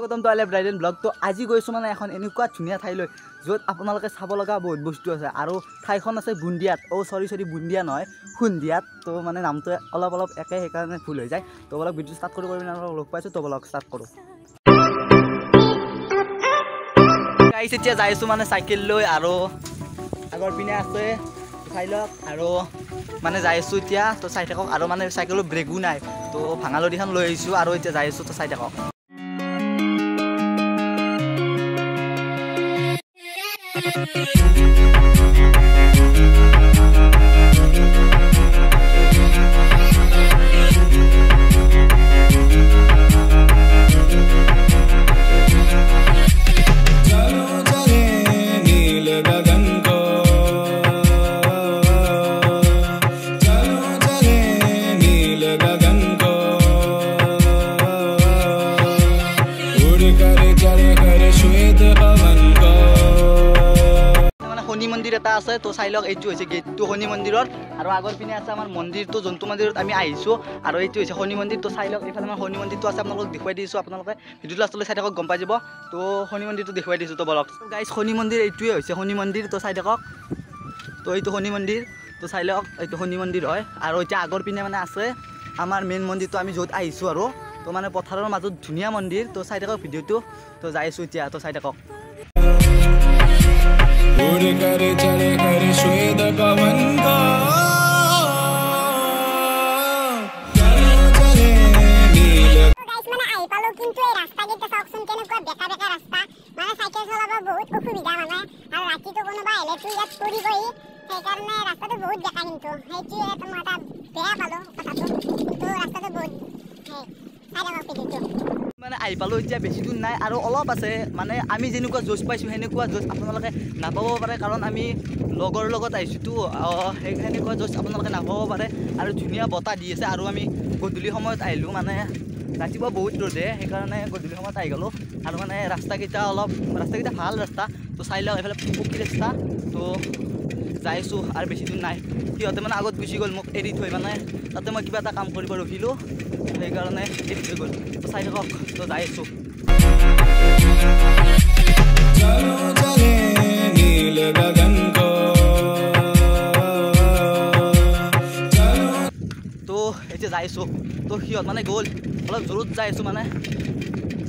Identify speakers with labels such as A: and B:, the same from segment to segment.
A: স্বাগতম টু আইলে bridal blog. তো আজি গৈছোঁ মানে এখন এনেকুৱা ধুনীয়া ঠাইলৈ য'ত আপোনালোকে চাব লগা বহুত বস্তু আছে আৰু ঠাইখন আছে বুন্দিয়াত। চৰি বুন্দিয়া নহয়, সুন্দিয়াত। তো মানে নামটো অলপ একে, সেইকাৰণে ভুল হৈ যায়। তো বলক ভিডিঅ' ষ্টাৰ্ট কৰিব লগ পাইছোঁ, তো বলক ষ্টাৰ্ট কৰোঁ। গাইছ এতিয়া যাই আছোঁ মানে চাইকেল লৈ, আৰু আগৰ পিনে আছে চাই লওক, আৰু মানে যাই আছোঁ এতিয়া। তো চাই থাকক, আৰু মানে চাইকেলৰ ব্ৰেকো নাই। তো ভাঙা লৰিখন লৈ আহিছোঁ আৰু এতিয়া যাই আছোঁ। তো চাই থাকক। শনি মন্দিৰ এটা আছে, তো চাই লওক। এইটো হৈছে গেটটো শনি মন্দিৰৰ, আৰু আগৰ পিনে আছে আমাৰ মন্দিৰটো, যোনটো মন্দিৰত আমি আহিছোঁ। আৰু এইটো হৈছে শনি মন্দিৰ। তো চাই লওক, এইফালে আমাৰ শনি মন্দিৰটো আছে, আপোনালোকক দেখুৱাই দিছোঁ। আপোনালোকে ভিডিঅ'টো লাষ্টলৈ চাই থাকক, গম পাই যাব। তো শনি মন্দিৰটো দেখুৱাই দিছোঁ। তো বলক গাইছ, শনি মন্দিৰ এইটোৱে হৈছে শনি মন্দিৰ। তো চাই থাকক। তো এইটো শনি মন্দিৰ। তো চাই লওক, এইটো শনি মন্দিৰ হয়। আৰু এতিয়া আগৰ পিনে মানে আছে আমাৰ মেইন মন্দিৰটো, আমি য'ত আহিছোঁ। আৰু তো মানে পথাৰৰ মাজত ধুনীয়া মন্দিৰ। তো চাই থাকক ভিডিঅ'টো। তো যাই আছোঁ এতিয়া। তো চাই থাকক।
B: কিন্তু এই ৰাস্তাকেইটা চাওকচোন, কেনেকুৱা বেকা ৰাস্তা। মানে চাইকেল চলাব বহুত অসুবিধা মানে, আৰু ৰাতিটো কোনোবা আহিলেতো ইয়াত পৰিবই। সেইকাৰণে ৰাস্তাটো বহুত বেকা। কিন্তু সেইটোৱে মই এটা বেয়া পালোঁ কথাটো, কিন্তু ৰাস্তাটো বহুত
A: মানে আহি পালোঁ। এতিয়া বেছি দূৰ নাই, আৰু অলপ আছে। মানে আমি যেনেকুৱা জোচ পাইছোঁ সেনেকুৱা জোচ আপোনালোকে নাপাব পাৰে, কাৰণ আমি লগৰ লগত আহিছোঁতো। সেনেকুৱা জোচ আপোনালোকে নাপাব পাৰে। আৰু ধুনীয়া বতাহ দি আছে, আৰু আমি গধূলি সময়ত আহিলোঁ। মানে ৰাতিপুৱা বহুত ৰ'দে, সেইকাৰণে গধূলি সময়ত আহি গ'লোঁ। আৰু মানে ৰাস্তাকেইটা ভাল ৰাস্তা। তো চাই লওক, এইফালে পকী ৰাস্তা। তো যাই আছোঁ, আৰু বেছি দূৰ নাই। সিহঁতে মানে আগত গুচি গ'ল, মোক এৰি থৈ। মানে তাতে মই কিবা এটা কাম কৰিব ৰখিলোঁ, সেইকাৰণে এৰি থৈ গ'ল। তো চাই থাকক। তো যাই আছোঁ। তো এতিয়া যাই আছোঁ। তো সিহঁত মানে গ'ল, অলপ জোৰত যাই আছোঁ মানে।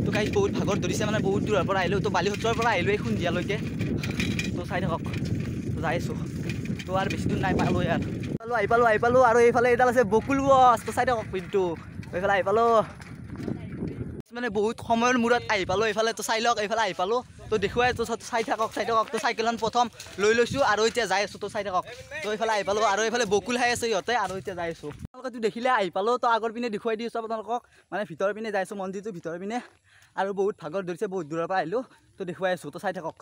A: তো গাইছ বহুত ভাগৰ ধৰিছে, মানে বহুত দূৰৰ পৰা আহিলোঁ। তো বালিসত্ৰৰ পৰা আহিলোঁ এই সন্ধিয়ালৈকে। তো চাই থাকক। তো যাই আছোঁ। তো আৰু বেছি দূৰ নাই, পালোঁ ইয়াত। আহি পালোঁ। আৰু এইফালে এডাল আছে বকুল গছ। তো চাই থাকক কিন্তু এইফালে আহি পালোঁ। মানে বহুত সময়ৰ মূৰত আহি পালোঁ এইফালে। তো চাই লওক, এইফালে আহি পালোঁ। তো দেখুৱাই তো চাই থাকক। তো চাইকেলখন প্ৰথম লৈ লৈছোঁ, আৰু এতিয়া যাই আছোঁ। তো চাই থাকক। তো এইফালে আহি পালোঁ, আৰু এইফালে বকুল খাই আছে সিহঁতে, আৰু এতিয়া যাই আছোঁ। আপোনালোকেতো দেখিলে আহি পালোঁ। তো আগৰ পিনে দেখুৱাই দি আছোঁ আপোনালোকক। মানে ভিতৰৰ পিনে যাই আছোঁ, মন্দিৰটোৰ ভিতৰৰ পিনে। আৰু বহুত ভাগৰ ধৰিছে, বহুত দূৰৰ পৰা আহিলোঁ। তো দেখুৱাই আছোঁ। তো চাই থাকক।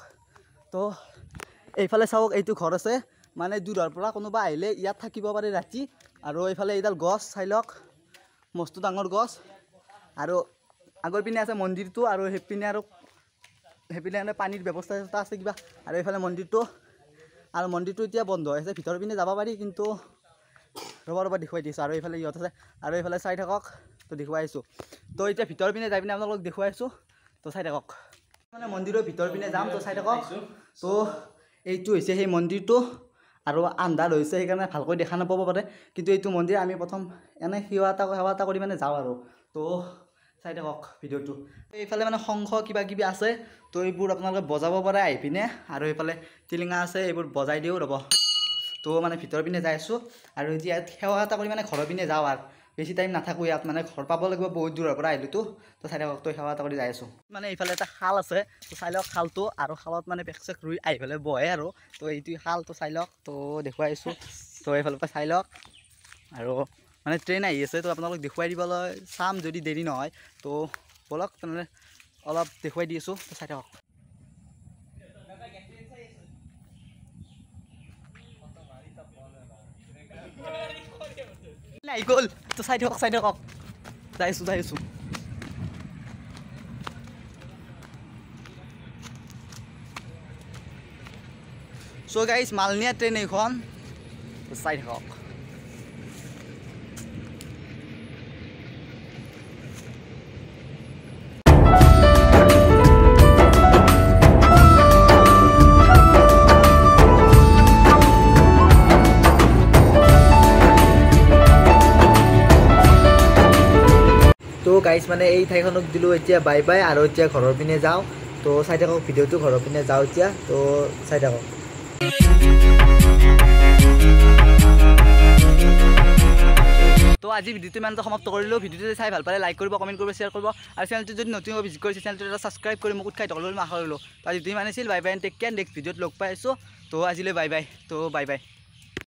A: তো এইফালে চাওক, এইটো ঘৰ আছে। মানে দূৰৰ পৰা কোনোবা আহিলে ইয়াত থাকিব পাৰে ৰাতি। আৰু এইফালে এইডাল গছ চাই লওক, মস্ত ডাঙৰ গছ। আৰু আগৰ পিনে আছে মন্দিৰটো, আৰু সেইপিনে মানে পানীৰ ব্যৱস্থা আছে কিবা। আৰু এইফালে মন্দিৰটো, আৰু মন্দিৰটো এতিয়া বন্ধ হৈ আছে। ভিতৰৰ পিনে যাব পাৰি, কিন্তু ৰ'বা দেখুৱাই দিছোঁ। আৰু এইফালে ইহঁত আছে, আৰু এইফালে চাই থাকক। তো দেখুৱাই আছোঁ। তো এতিয়া ভিতৰৰ পিনে যাই পিনে আপোনালোকক দেখুৱাই আছোঁ। তো চাই থাকক। মানে মন্দিৰৰ ভিতৰৰ পিনে যাম। তো চাই থাকক। তো এইটো হৈছে সেই মন্দিৰটো, আৰু আন্ধাৰ হৈছে সেইকাৰণে ভালকৈ দেখা নাপাব পাৰে। কিন্তু এইটো মন্দিৰ। আমি প্ৰথম এনেই সেৱা এটা কৰি মানে যাওঁ আৰু। তো চাই থাকক ভিডিঅ'টো। এইফালে মানে শংখ কিবা কিবি আছে। তো এইবোৰ আপোনালোকে বজাব পাৰে আহি পিনে। আৰু এইফালে টিলিঙা আছে, এইবোৰ বজাই দিওঁ ৰ'ব। তো মানে ভিতৰৰ পিনে যাই আছোঁ, আৰু এতিয়া সেৱা এটা কৰি মানে ঘৰৰ পিনে যাওঁ। আৰু বেছি টাইম নাথাকোঁ ইয়াত, মানে ঘৰ পাব লাগিব, বহুত দূৰৰ পৰা আহিলোঁতো। তো চাই থাকক। তো সেৱা এটা কৰি যাই আছোঁ। মানে এইফালে এটা খাল আছে। তো চাই লওক খালটো, আৰু খালত মানে পেক চেক ৰুই আহি পেলাই বহে আৰু। তো এইটো খাল। তো চাই লওক। তো দেখুৱাই আছোঁ। তো এইফালৰ পৰা চাই লওক। আৰু মানে ট্ৰেইন আহি আছে, তো আপোনালোক দেখুৱাই দিবলৈ চাম যদি দেৰি নহয়। তো বলক তেনেহ'লে অলপ দেখুৱাই দি আছোঁ। তো চাই থাকক। আহি গ'ল। তো চাই থাকক। যাই আছোঁ। চ' গাইছ, মালনিয়া ট্ৰেইন এইখন। চাই থাকক। গাইজ মানে এই ঠাইখনক দিলোঁ এতিয়া বাই বাই আৰু এতিয়া ঘৰৰ পিনে যাওঁ তো চাই থাকক ভিডিঅ'টো ঘৰৰ পিনে যাওঁ এতিয়া তো চাই থাকক তো আজি ভিডিঅ'টো ইমানতে সমাপ্ত কৰিলোঁ ভিডিঅ'টো চাই ভাল পালে লাইক কৰিব কমেণ্ট কৰিব শ্বেয়াৰ কৰিব আৰু চেনেলটো যদি নতুন ভিজিট কৰিছে চেনেলটো এটা ছাবস্ক্ৰাইব কৰি মোক উৎসাহিত কৰিবলৈ আশা কৰিলোঁ তো আজি ভিডিঅ' ইমান আছিল bye bye take care next ভিডিঅ'ত লগ পাই আছোঁ তো আজিলৈ বাই বাই তো বাই বাই